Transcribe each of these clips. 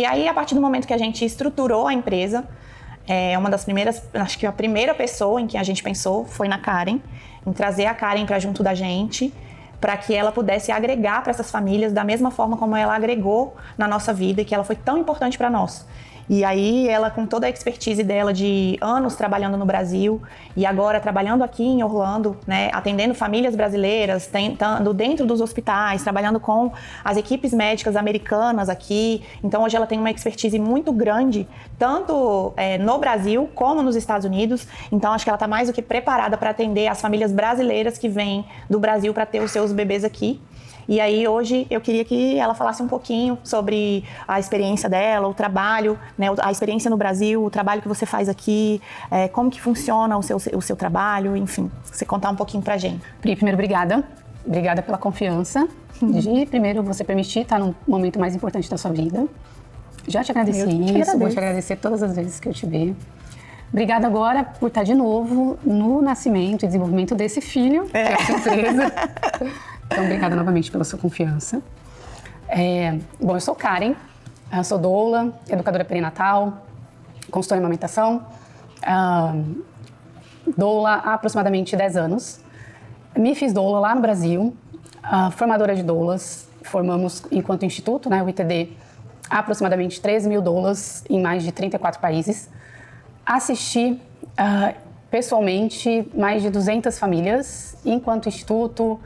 E aí, a partir do momento que a gente estruturou a empresa, uma das primeiras, acho que a primeira pessoa em que a gente pensou foi na Karen, em trazer a Karen para junto da gente, para que ela pudesse agregar para essas famílias da mesma forma como ela agregou na nossa vida e que ela foi tão importante para nós. E aí ela, com toda a expertise dela de anos trabalhando no Brasil e agora trabalhando aqui em Orlando, né, atendendo famílias brasileiras, estando dentro dos hospitais, trabalhando com as equipes médicas americanas aqui. Então hoje ela tem uma expertise muito grande, tanto no Brasil como nos Estados Unidos. Então acho que ela está mais do que preparada para atender as famílias brasileiras que vêm do Brasil para ter os seus bebês aqui. E aí hoje eu queria que ela falasse um pouquinho sobre a experiência dela, o trabalho, né, a experiência no Brasil, o trabalho que você faz aqui, como que funciona o seu trabalho, enfim, você contar um pouquinho pra gente. Pri, primeiro, obrigada. Obrigada pela confiança de, primeiro, você permitir estar num momento mais importante da sua vida. Já te agradeci isso, vou te agradecer todas as vezes que eu te ver. Obrigada agora por estar de novo no nascimento e desenvolvimento desse filho, que é a sua empresa. Então, obrigada novamente pela sua confiança. Bom, eu sou Karen, eu sou doula, educadora perinatal, consultora em amamentação, doula há aproximadamente 10 anos. Me fiz doula lá no Brasil, formadora de doulas, formamos enquanto instituto, né, o ITD, aproximadamente 13 mil doulas em mais de 34 países. Assisti pessoalmente mais de 200 famílias enquanto instituto,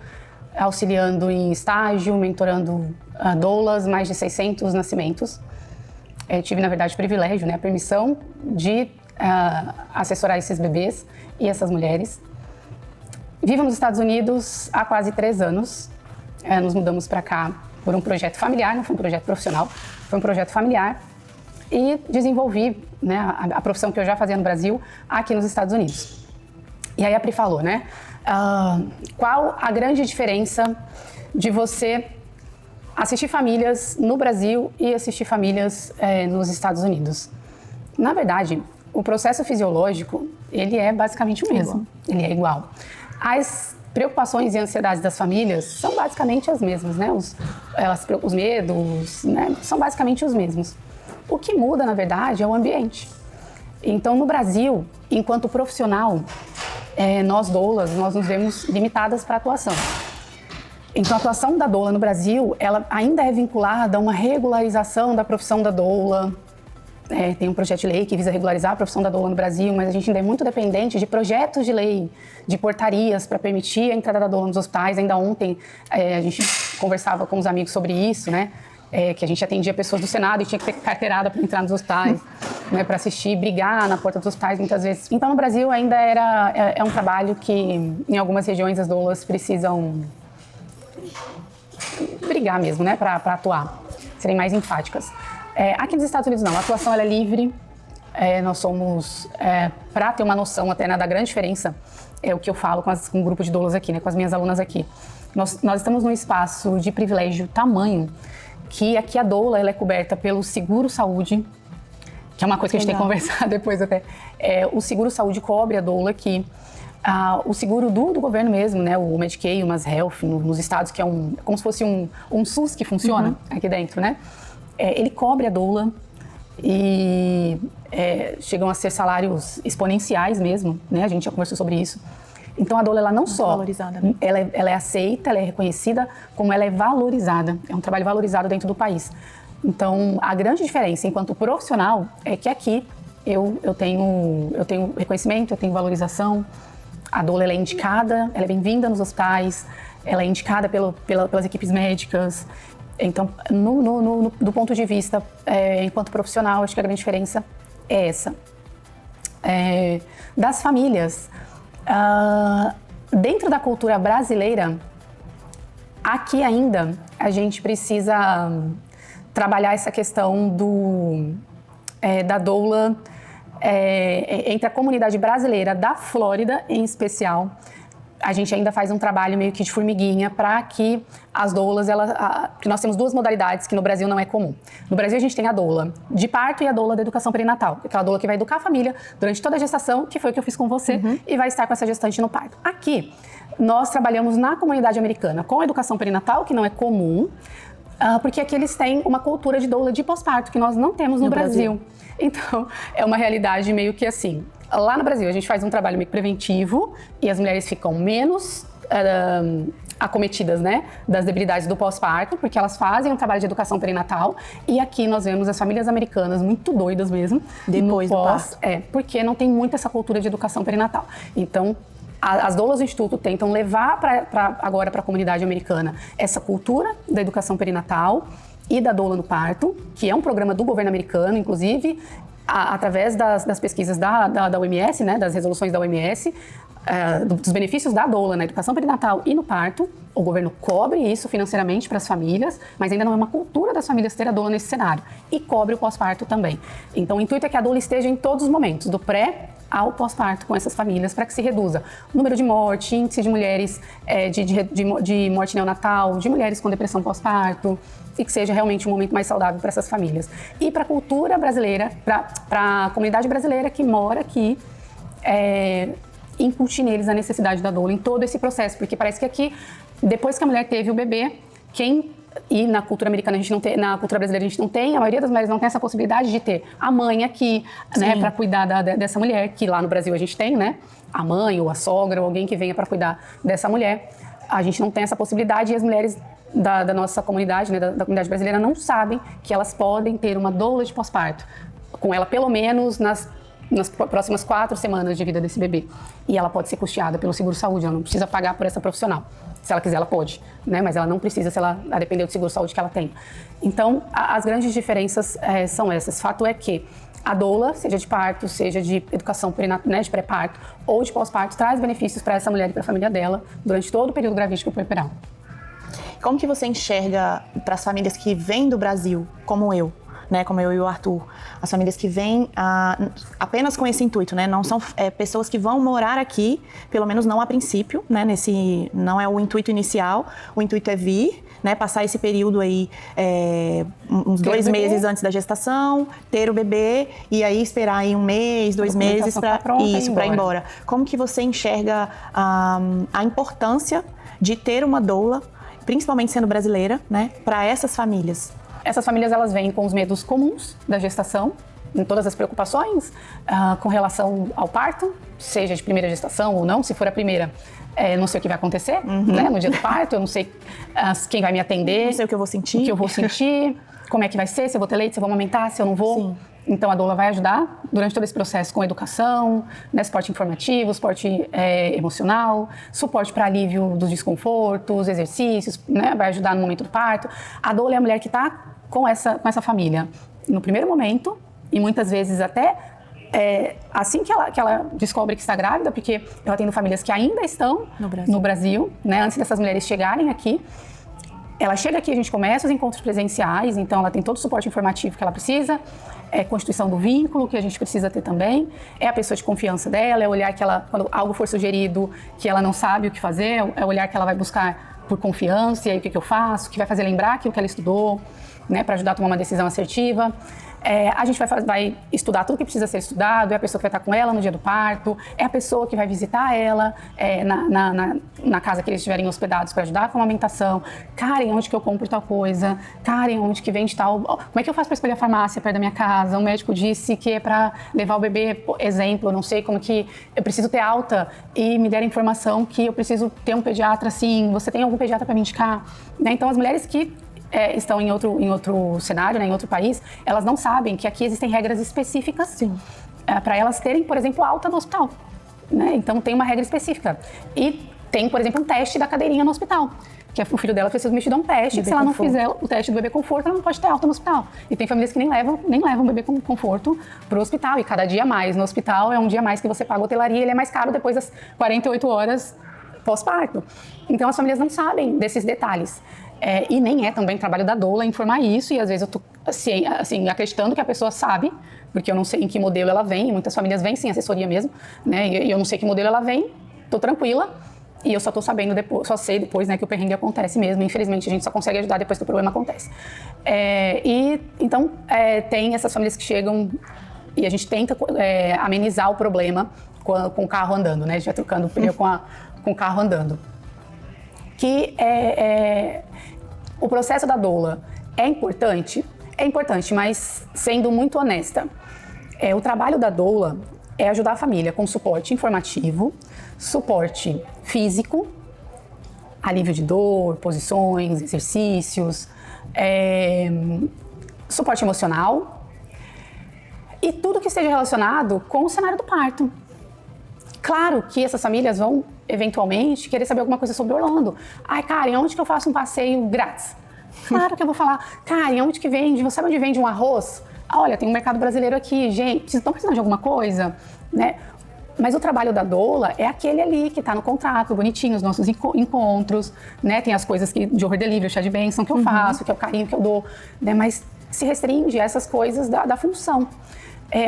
auxiliando em estágio, mentorando doulas, mais de 600 nascimentos. Tive, na verdade, o privilégio, né, a permissão de assessorar esses bebês e essas mulheres. Vivo nos Estados Unidos há quase 3 anos. Nos mudamos para cá por um projeto familiar, não foi um projeto profissional, foi um projeto familiar. E desenvolvi, né, a profissão que eu já fazia no Brasil aqui nos Estados Unidos. E aí a Pri falou, né? Qual a grande diferença de você assistir famílias no Brasil e assistir famílias nos Estados Unidos? Na verdade, o processo fisiológico, ele é basicamente o mesmo. Ele é igual. As preocupações e ansiedades das famílias são basicamente as mesmas, né? Os medos, né, são basicamente os mesmos. O que muda, na verdade, é o ambiente. Então, no Brasil, enquanto profissional, nós doulas, nós nos vemos limitadas para a atuação. Então, a atuação da doula no Brasil, ela ainda é vinculada a uma regularização da profissão da doula. Tem um projeto de lei que visa regularizar a profissão da doula no Brasil, mas a gente ainda é muito dependente de projetos de lei, de portarias para permitir a entrada da doula nos hospitais. Ainda ontem a gente conversava com os amigos sobre isso, né? Que a gente atendia pessoas do Senado e tinha que ter carteirada para entrar nos hospitais, né, para assistir, brigar na porta dos hospitais muitas vezes. Então, no Brasil ainda é um trabalho que em algumas regiões as doulas precisam brigar mesmo, né, para atuar, serem mais enfáticas. Aqui nos Estados Unidos não, a atuação ela é livre, nós somos, para ter uma noção até, né, da grande diferença, é o que eu falo com um grupo de doulas aqui, né, com as minhas alunas aqui. Nós estamos num espaço de privilégio tamanho, que aqui a doula ela é coberta pelo seguro-saúde, que é uma coisa que a gente tem que conversar depois até. O seguro-saúde cobre a doula aqui. O seguro do governo mesmo, né, o Medicaid, o Mass Health, nos estados, que é como se fosse um SUS que funciona aqui dentro, né? Ele cobre a doula e chegam a ser salários exponenciais mesmo, né? A gente já conversou sobre isso. Então, a doula, ela não só, valorizada, né? ela é aceita, ela é reconhecida, como ela é valorizada. É um trabalho valorizado dentro do país. Então, a grande diferença enquanto profissional é que aqui eu tenho reconhecimento, eu tenho valorização. A doula, ela é indicada, ela é bem-vinda nos hospitais, ela é indicada pelas equipes médicas. Então, do ponto de vista, enquanto profissional, acho que a grande diferença é essa. Das famílias, dentro da cultura brasileira, aqui ainda a gente precisa trabalhar essa questão da doula entre a comunidade brasileira da Flórida, em especial. A gente ainda faz um trabalho meio que de formiguinha para que as doulas, porque nós temos 2 modalidades que no Brasil não é comum. No Brasil a gente tem a doula de parto e a doula da educação perinatal. Aquela doula que vai educar a família durante toda a gestação, que foi o que eu fiz com você, e vai estar com essa gestante no parto. Aqui, nós trabalhamos na comunidade americana com a educação perinatal, que não é comum. Porque aqui eles têm uma cultura de doula de pós-parto que nós não temos no Brasil. Então, é uma realidade meio que assim. Lá no Brasil, a gente faz um trabalho meio preventivo e as mulheres ficam menos acometidas, né, das debilidades do pós-parto, porque elas fazem um trabalho de educação perinatal. E aqui nós vemos as famílias americanas muito doidas mesmo. Depois do parto. Porque não tem muito essa cultura de educação perinatal. Então, as doulas do Instituto tentam levar agora para a comunidade americana essa cultura da educação perinatal e da doula no parto, que é um programa do governo americano, inclusive, através das pesquisas da OMS, né, das resoluções da OMS, dos benefícios da doula na educação perinatal e no parto. O governo cobre isso financeiramente para as famílias, mas ainda não é uma cultura das famílias ter a doula nesse cenário. E cobre o pós-parto também. Então, o intuito é que a doula esteja em todos os momentos, do pré ao pós-parto com essas famílias, para que se reduza o número de morte, índice de mulheres de morte neonatal, de mulheres com depressão pós-parto, e que seja realmente um momento mais saudável para essas famílias. E para a cultura brasileira, para a comunidade brasileira que mora aqui, incute neles a necessidade da doula em todo esse processo, porque parece que aqui, depois que a mulher teve o bebê, e na cultura americana a gente não tem, na cultura brasileira a gente não tem, a maioria das mulheres não tem essa possibilidade de ter a mãe aqui, né, para cuidar dessa mulher, que lá no Brasil a gente tem, né, a mãe ou a sogra ou alguém que venha para cuidar dessa mulher. A gente não tem essa possibilidade e as mulheres da nossa comunidade, né, da comunidade brasileira, não sabem que elas podem ter uma doula de pós-parto, com ela pelo menos nas próximas 4 semanas de vida desse bebê. E ela pode ser custeada pelo seguro-saúde, ela não precisa pagar por essa profissional. Se ela quiser, ela pode, né? Mas ela não precisa, se ela a depender do seguro-saúde que ela tem. Então, as grandes diferenças são essas. Fato é que a doula, seja de parto, seja de educação perinatal, né, de pré-parto ou de pós-parto, traz benefícios para essa mulher e para a família dela durante todo o período gravídico e puerperal. Como que você enxerga para as famílias que vêm do Brasil, como eu, né, como eu e o Arthur, as famílias que vêm apenas com esse intuito, né, não são pessoas que vão morar aqui, pelo menos não a princípio, né, não é o intuito inicial, o intuito é vir, né, passar esse período aí, uns 2 meses antes da gestação, ter o bebê e aí esperar aí 1 mês, 2 meses para ir embora. Como que você enxerga a importância de ter uma doula, principalmente sendo brasileira, né, para essas famílias? Essas famílias, elas vêm com os medos comuns da gestação, em todas as preocupações com relação ao parto, seja de primeira gestação ou não. Se for a primeira, não sei o que vai acontecer, né, no dia do parto, eu não sei quem vai me atender. Não sei o que eu vou sentir. O que eu vou sentir, como é que vai ser, se eu vou ter leite, se eu vou amamentar, se eu não vou. Sim. Então, a doula vai ajudar durante todo esse processo com educação, né, suporte informativo, suporte emocional, suporte para alívio dos desconfortos, exercícios, né, vai ajudar no momento do parto. A doula é a mulher que está com essa família no primeiro momento e muitas vezes até assim que ela descobre que está grávida, porque eu atendo famílias que ainda estão no Brasil, né, antes dessas mulheres chegarem aqui. Ela chega aqui, a gente começa os encontros presenciais, então ela tem todo o suporte informativo que ela precisa, constituição do vínculo, que a gente precisa ter também, é a pessoa de confiança dela, é o olhar que ela, quando algo for sugerido que ela não sabe o que fazer, é o olhar que ela vai buscar por confiança, e aí o que eu faço, que vai fazer lembrar aquilo que ela estudou, né, para ajudar a tomar uma decisão assertiva. A gente vai estudar tudo que precisa ser estudado, é a pessoa que vai estar com ela no dia do parto, é a pessoa que vai visitar ela na casa que eles estiverem hospedados para ajudar com a amamentação. Karen, onde que eu compro tal coisa? Karen, onde que vende tal... Como é que eu faço para escolher a farmácia perto da minha casa? O médico disse que é para levar o bebê, exemplo, eu não sei como que... Eu preciso ter alta e me deram informação que eu preciso ter um pediatra assim. Você tem algum pediatra para me indicar? Né? Então, as mulheres que estão em outro cenário, né, em outro país, elas não sabem que aqui existem regras específicas para elas terem, por exemplo, alta no hospital. Né? Então, tem uma regra específica. E tem, por exemplo, um teste da cadeirinha no hospital, que o filho dela precisa submetido a um teste, que se ela não fizer o teste do bebê conforto, ela não pode ter alta no hospital. E tem famílias que nem levam o bebê com conforto para o hospital, e cada dia mais no hospital é um dia mais que você paga a hotelaria, ele é mais caro depois das 48 horas pós-parto. Então, as famílias não sabem desses detalhes. E nem é também trabalho da doula informar isso, e às vezes eu tô assim, acreditando que a pessoa sabe, porque eu não sei em que modelo ela vem, muitas famílias vêm sem assessoria mesmo, né, e eu não sei que modelo ela vem, tô tranquila, e eu só tô sabendo depois, só sei depois, né, que o perrengue acontece mesmo. Infelizmente, a gente só consegue ajudar depois que o problema acontece. Então, tem essas famílias que chegam e a gente tenta amenizar o problema com o carro andando, né, a gente vai trocando o pneu com o carro andando. Que O processo da doula é importante? É importante, mas sendo muito honesta. O trabalho da doula é ajudar a família com suporte informativo, suporte físico, alívio de dor, posições, exercícios, suporte emocional e tudo que esteja relacionado com o cenário do parto. Claro que essas famílias vão, eventualmente, querer saber alguma coisa sobre Orlando. Ai, Karen, onde que eu faço um passeio grátis? Claro que eu vou falar, Karen, onde que vende? Você sabe onde vende um arroz? Olha, tem um mercado brasileiro aqui, gente, vocês estão precisando de alguma coisa? Né? Mas o trabalho da doula é aquele ali que está no contrato, bonitinho, os nossos encontros, né? Tem as coisas de over delivery, o chá de bênção que eu faço, que é o carinho que eu dou, né? Mas se restringe a essas coisas da função.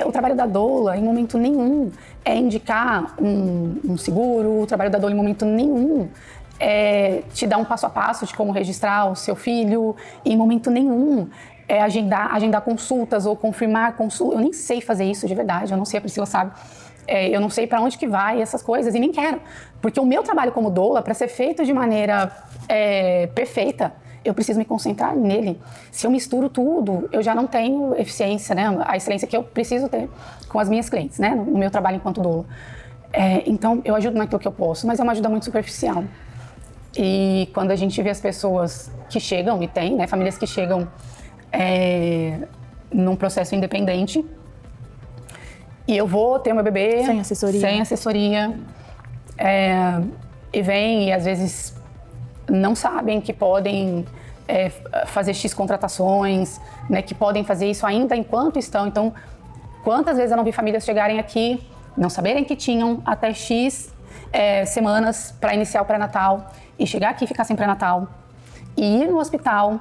O trabalho da doula, em momento nenhum, é indicar um seguro. O trabalho da doula, em momento nenhum, é te dar um passo a passo de como registrar o seu filho. Em momento nenhum, é agendar consultas ou confirmar consultas. Eu nem sei fazer isso de verdade, eu não sei, a Priscila sabe. Eu não sei para onde que vai essas coisas e nem quero. Porque o meu trabalho como doula, para ser feito de maneira perfeita, eu preciso me concentrar nele. Se eu misturo tudo, eu já não tenho eficiência, né? A excelência que eu preciso ter com as minhas clientes, né? No meu trabalho enquanto doula. Então, eu ajudo naquilo que eu posso, mas é uma ajuda muito superficial. E quando a gente vê as pessoas que chegam, e tem, né? Famílias que chegam num processo independente, e eu vou ter meu bebê... Sem assessoria. Sem assessoria. E vem, e às vezes não sabem que podem fazer X contratações, né, que podem fazer isso ainda enquanto estão. Então, quantas vezes eu não vi famílias chegarem aqui, não saberem que tinham até X semanas para iniciar o pré-natal, e chegar aqui e ficar sem pré-natal, e ir no hospital,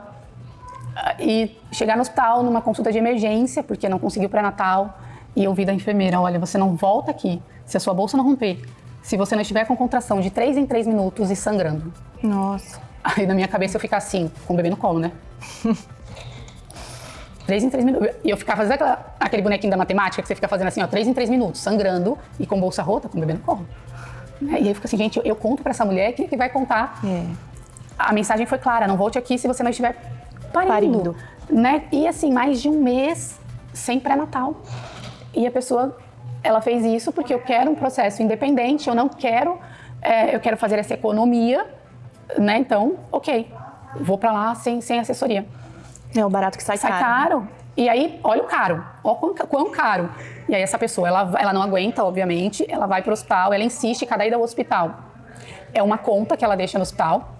e chegar no hospital numa consulta de emergência, porque não conseguiu pré-natal, e ouvir da enfermeira, olha, você não volta aqui se a sua bolsa não romper, se você não estiver com contração de 3 em 3 minutos e sangrando. Nossa. Aí na minha cabeça eu ficar assim, com o bebê no colo, né? 3 em 3 minutos. E eu ficava fazendo aquele bonequinho da matemática que você fica fazendo assim, ó, 3 em 3 minutos, sangrando e com bolsa rota, com o bebê no colo. E aí eu fico assim, gente, eu conto pra essa mulher que vai contar. A mensagem foi clara, não volte aqui se você não estiver parindo. Né? E assim, mais de um mês sem pré-natal. E a pessoa, ela fez isso porque eu quero um processo independente, eu não quero, eu quero fazer essa economia, né? Então, ok, vou pra lá sem assessoria. É o barato que sai caro. Sai caro. E aí, olha o caro, olha quão caro. E aí essa pessoa, ela não aguenta, obviamente, ela vai pro hospital, ela insiste, cada ida ao hospital é uma conta que ela deixa no hospital.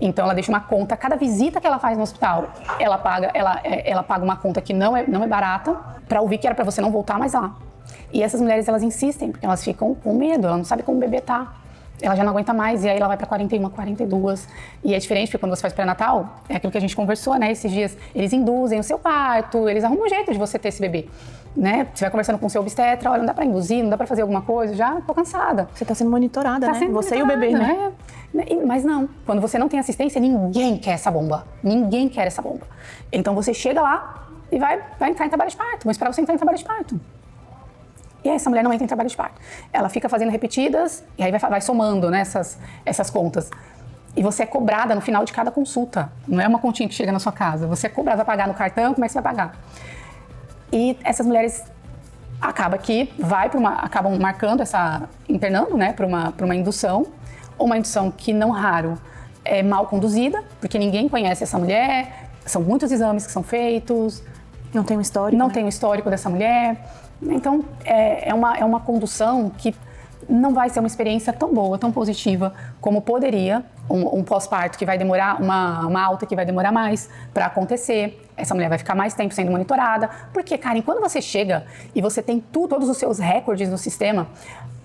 Então ela deixa uma conta, cada visita que ela faz no hospital, ela paga uma conta que não é barata, para ouvir que era para você não voltar mais lá. E essas mulheres, elas insistem, porque elas ficam com medo, ela não sabe como o bebê tá. Ela já não aguenta mais, e aí ela vai para 41, 42. E é diferente, porque quando você faz pré-natal, é aquilo que a gente conversou, né, esses dias, eles induzem o seu parto, eles arrumam um jeito de você ter esse bebê. Né? Você vai conversando com o seu obstetra, olha, não dá pra induzir, não dá pra fazer alguma coisa, já tô cansada. Você tá sendo monitorada, né? Você e o bebê, né? Mas não, quando você não tem assistência, ninguém quer essa bomba. Ninguém quer essa bomba. Então você chega lá e vai entrar em trabalho de parto, vão esperar você entrar em trabalho de parto. E aí essa mulher não entra em trabalho de parto. Ela fica fazendo repetidas e aí vai somando, né, essas contas. E você é cobrada no final de cada consulta. Não é uma continha que chega na sua casa. Você é cobrada, vai pagar no cartão, como é que você vai pagar? E essas mulheres acabam marcando internando, né, para uma indução, ou uma indução que não raro é mal conduzida, porque ninguém conhece essa mulher, são muitos exames que são feitos. Não tem um histórico. Não tem um histórico dessa mulher. Então, é uma condução que não vai ser uma experiência tão boa, tão positiva, como poderia um pós-parto que vai demorar, uma alta que vai demorar mais para acontecer. Essa mulher vai ficar mais tempo sendo monitorada. Porque, Karen, quando você chega e você tem todos os seus recordes no sistema,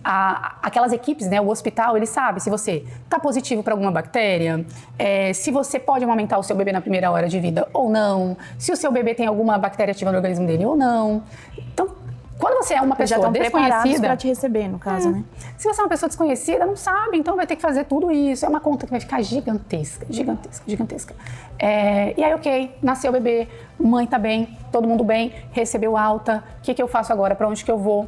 aquelas equipes, né, o hospital, ele sabe se você está positivo para alguma bactéria, se você pode amamentar o seu bebê na primeira hora de vida ou não, se o seu bebê tem alguma bactéria ativa no organismo dele ou não. Então, quando você é uma pessoa desconhecida... para te receber, no caso, né? Se você é uma pessoa desconhecida, não sabe, então vai ter que fazer tudo isso. É uma conta que vai ficar gigantesca, gigantesca, gigantesca. E aí, ok, nasceu o bebê, mãe tá bem, todo mundo bem, recebeu alta. O que eu faço agora? Para onde que eu vou?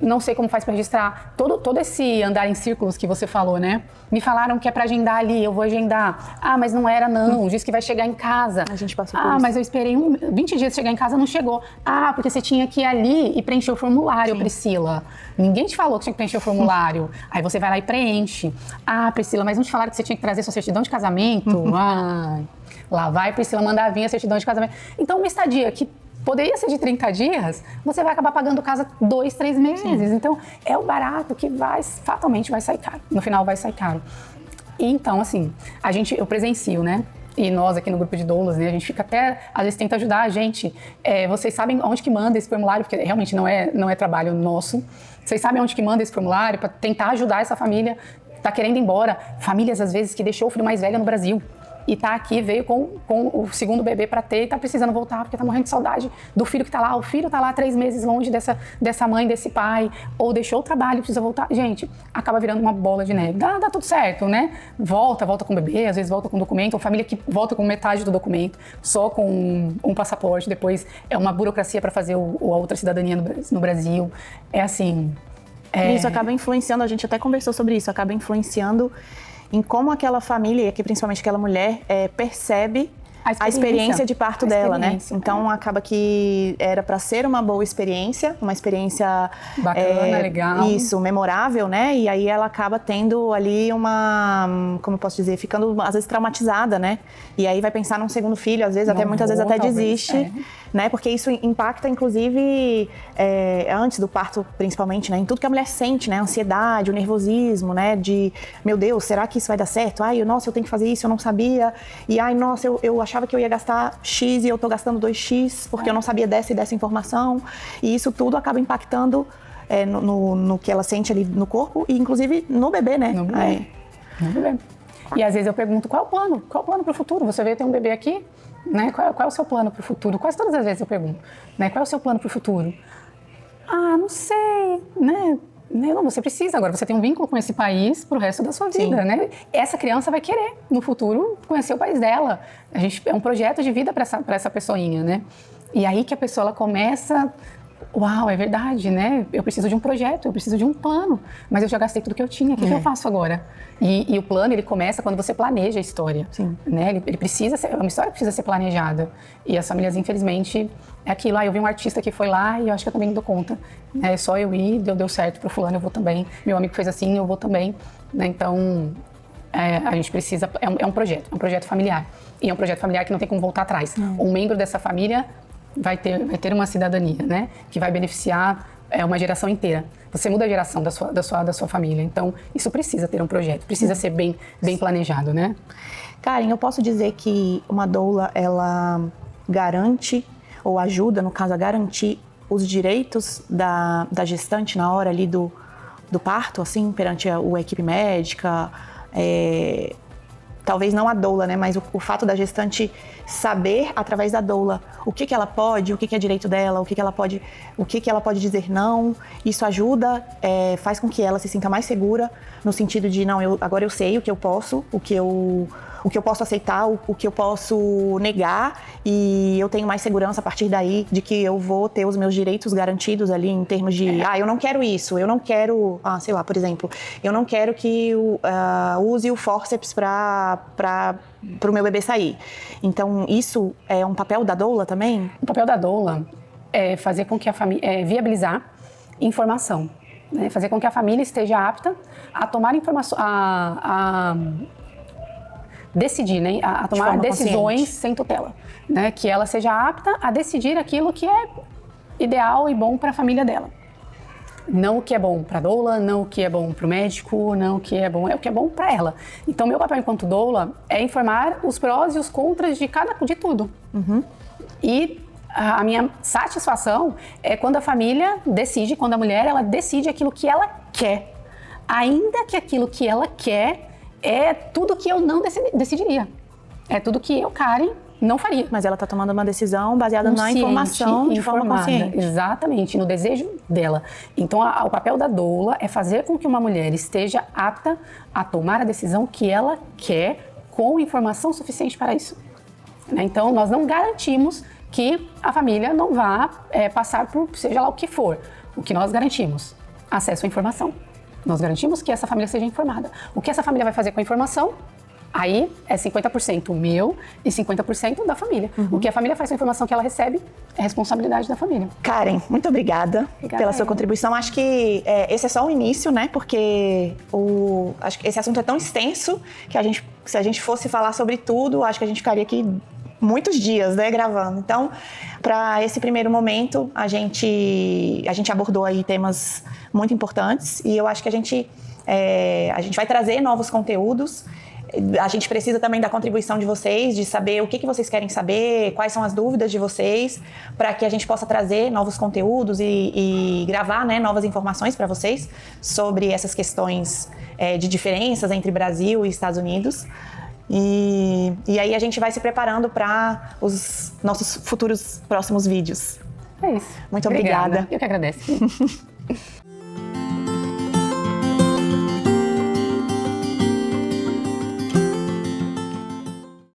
não sei como faz para registrar. Todo esse andar em círculos que você falou, né? Me falaram que é para agendar ali, eu vou agendar. Ah, mas não era não, diz que vai chegar em casa. A gente passou por isso. Ah, mas eu esperei 20 dias chegar em casa, não chegou. Ah, porque você tinha que ir ali e preencher o formulário, Priscila. Ninguém te falou que tinha que preencher o formulário. Aí você vai lá e preenche. Ah, Priscila, mas não te falaram que você tinha que trazer sua certidão de casamento? Ai, lá vai Priscila mandar vir a certidão de casamento. Então, uma estadia que poderia ser de 30 dias, você vai acabar pagando casa 2, 3 meses. Sim. Então, é o barato que fatalmente vai sair caro. No final vai sair caro. E então, assim, eu presencio, né? E nós aqui no grupo de doulas, né? A gente fica até, às vezes tenta ajudar a gente. Vocês sabem onde que manda esse formulário, porque realmente não é trabalho nosso. Vocês sabem onde que manda esse formulário para tentar ajudar essa família que tá querendo ir embora. Famílias, às vezes, que deixou o filho mais velho no Brasil. E tá aqui, veio com o segundo bebê para ter e tá precisando voltar porque tá morrendo de saudade do filho que tá lá. O filho tá lá 3 meses longe dessa mãe, desse pai, ou deixou o trabalho e precisa voltar. Gente, acaba virando uma bola de neve. Dá tudo certo, né? Volta com o bebê, às vezes volta com documento, ou família que volta com metade do documento, só com um passaporte, depois é uma burocracia para fazer a outra cidadania no Brasil. É assim... Isso acaba influenciando, a gente até conversou sobre isso, acaba influenciando em como aquela família, e aqui principalmente aquela mulher, percebe a experiência de parto dela, né? Então acaba que era para ser uma boa experiência, uma experiência bacana, legal. Isso, memorável, né? E aí ela acaba tendo ali como eu posso dizer, ficando às vezes traumatizada, né? E aí vai pensar num segundo filho, às vezes muitas vezes até desiste, né? Porque isso impacta inclusive antes do parto, principalmente, né? Em tudo que a mulher sente, né? A ansiedade, o nervosismo, né? De, meu Deus, será que isso vai dar certo? Ai, nossa, eu tenho que fazer isso, eu não sabia. E ai, nossa, eu achava que eu ia gastar X e eu tô gastando 2X porque eu não sabia dessa e dessa informação. E isso tudo acaba impactando no que ela sente ali no corpo e inclusive no bebê, né? No bebê. No bebê. E às vezes eu pergunto, qual é o plano? Qual é o plano para o futuro? Você veio ter um bebê aqui, né? Qual é o seu plano para o futuro? Quase todas as vezes eu pergunto, né? Qual é o seu plano para o futuro? Ah, não sei, né? Não, você precisa agora, você tem um vínculo com esse país pro resto da sua vida, né? Essa criança vai querer, no futuro, conhecer o país dela. É um projeto de vida para essa pessoinha, né? E aí que a pessoa ela começa... Uau, é verdade, né? Eu preciso de um projeto, eu preciso de um plano, mas eu já gastei tudo que eu tinha, o que eu faço agora? E o plano, ele começa quando você planeja a história, né? Ele precisa ser, uma história precisa ser planejada. E as famílias, infelizmente, é aquilo. Eu vi um artista que foi lá e eu acho que eu também não dou conta. É só eu ir, deu certo pro fulano, eu vou também. Meu amigo fez assim, eu vou também. Né? Então, a gente precisa... É um projeto familiar. E é um projeto familiar que não tem como voltar atrás. Um membro dessa família... Vai ter uma cidadania, né? Que vai beneficiar uma geração inteira. Você muda a geração da sua família. Então, isso precisa ter um projeto, precisa ser bem planejado, né? Karen, eu posso dizer que uma doula, ela garante, ou ajuda, no caso, a garantir os direitos da gestante na hora ali do parto, assim, perante a equipe médica, talvez não a doula, né, mas o fato da gestante saber, através da doula, o que ela pode, o que é direito dela, o que ela pode dizer não, isso ajuda, faz com que ela se sinta mais segura, no sentido de, não, agora eu sei o que eu posso, o que eu posso aceitar, o que eu posso negar, e eu tenho mais segurança a partir daí de que eu vou ter os meus direitos garantidos ali em termos de, eu não quero isso, eu não quero, sei lá, por exemplo, eu não quero que use o fórceps para o meu bebê sair. Então, isso é um papel da doula também? O papel da doula é fazer com que a família, viabilizar informação, né? Fazer com que a família esteja apta a tomar informação, a decidir, né? A tomar decisões sem tutela, né? Que ela seja apta a decidir aquilo que é ideal e bom para a família dela. Não o que é bom para a doula, não o que é bom para o médico, não o que é bom, é o que é bom para ela. Então, meu papel enquanto doula é informar os prós e os contras de tudo. E a minha satisfação é quando a família decide, quando a mulher ela decide aquilo que ela quer. Ainda que aquilo que ela quer é tudo que eu não decidiria. É tudo que eu, Karen, não faria. Mas ela está tomando uma decisão baseada na informação, de forma consciente. Exatamente, no desejo dela. Então, o papel da doula é fazer com que uma mulher esteja apta a tomar a decisão que ela quer com informação suficiente para isso. Então, nós não garantimos que a família não vá passar por seja lá o que for. O que nós garantimos acesso à informação. Nós garantimos que essa família seja informada. O que essa família vai fazer com a informação, aí é 50% meu e 50% da família. O que a família faz com a informação que ela recebe é responsabilidade da família. Karen, muito obrigada pela sua Ellen. contribuição. Acho que esse é só o início, né? Porque acho que esse assunto é tão extenso que se a gente fosse falar sobre tudo, acho que a gente ficaria aqui muitos dias, né, gravando. Então, para esse primeiro momento, a gente abordou aí temas muito importantes e eu acho que a gente vai trazer novos conteúdos. A gente precisa também da contribuição de vocês, de saber o que vocês querem saber, quais são as dúvidas de vocês, para que a gente possa trazer novos conteúdos e gravar, né, novas informações para vocês sobre essas questões de diferenças entre Brasil e Estados Unidos. E aí a gente vai se preparando para os nossos futuros próximos vídeos. É isso. Muito obrigada. Eu que agradeço.